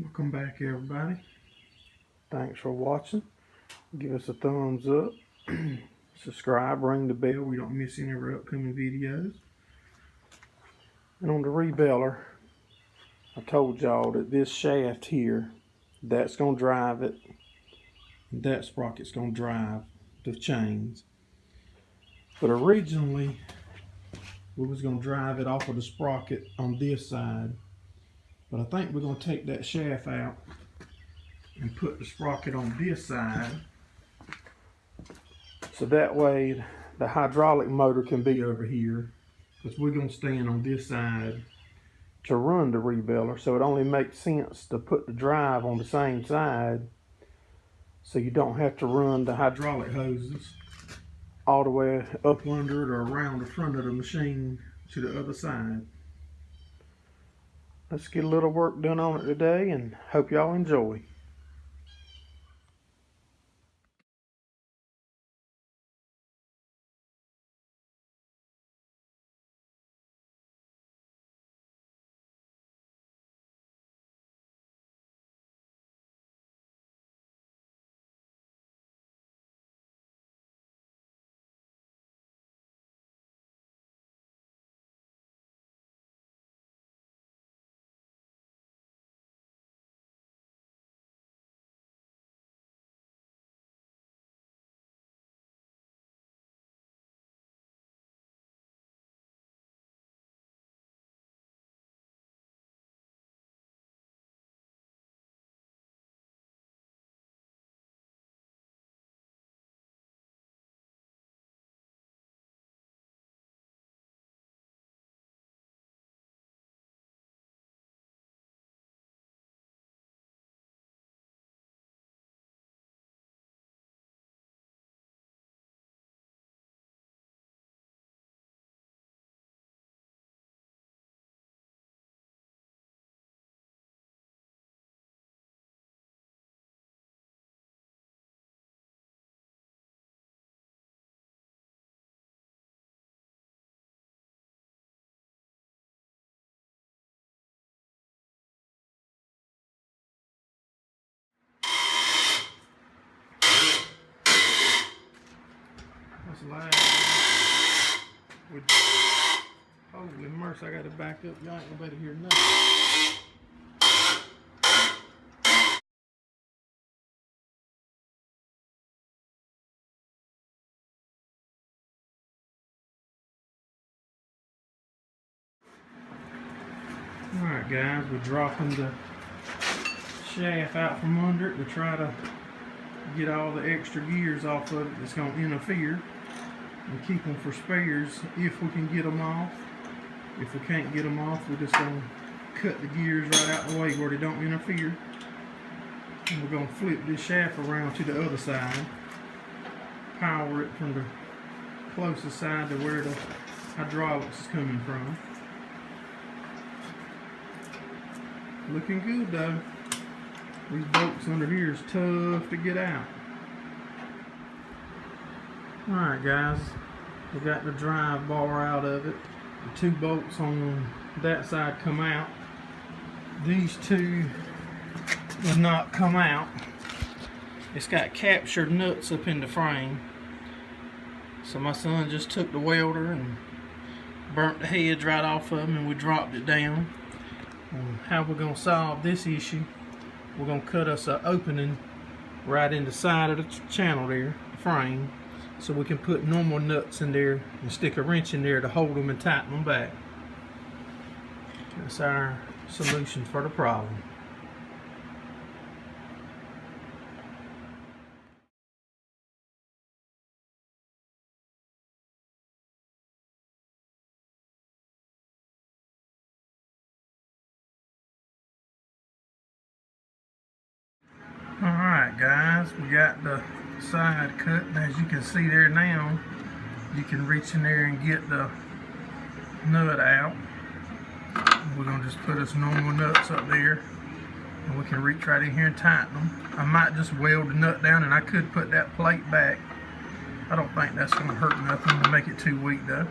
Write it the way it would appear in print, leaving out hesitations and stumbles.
Welcome back, everybody. Thanks for watching. Give us a thumbs up. Subscribe, ring the bell. We don't miss any of our upcoming videos. And on the Rebaler, I told y'all that this shaft here, that's going to drive it. And that sprocket's going to drive the chains. But originally, we was going to drive it off of the sprocket on this side. But I think we're going to take that shaft out and put the sprocket on this side, so that way the hydraulic motor can be over here, because we're going to stand on this side to run the Rebaler. So it only makes sense to put the drive on the same side, so you don't have to run the hydraulic hoses all the way up under it or around the front of the machine to the other side. Let's get a little work done on it today, and hope y'all enjoy. That's loud. Holy mercy, I gotta back up. Y'all ain't gonna better hear nothing. Alright guys, we're dropping the shaft out from under it to try to get all the extra gears off of it that's going to interfere, and keep them for spares if we can get them off. If we can't get them off, we're just going to cut the gears right out the way where they don't interfere. And we're going to flip this shaft around to the other side, power it from the closest side to where the hydraulics is coming from. Looking good though. These bolts under here is tough to get out. Alright guys, we got the drive bar out of it. The two bolts on that side come out. These two would not come out. It's got captured nuts up in the frame. So my son just took the welder and burnt the heads right off of them, and we dropped it down. And how we're going to solve this issue, we're going to cut us an opening right in the side of the channel there, the frame, so we can put normal nuts in there and stick a wrench in there to hold them and tighten them back. That's our solution for the problem. Alright guys, we got the side cut, and as you can see there now, you can reach in there and get the nut out. We're going to just put us normal nuts up there, and we can reach right in here and tighten them. I might just weld the nut down, and I could put that plate back. I don't think that's going to hurt nothing to make it too weak though.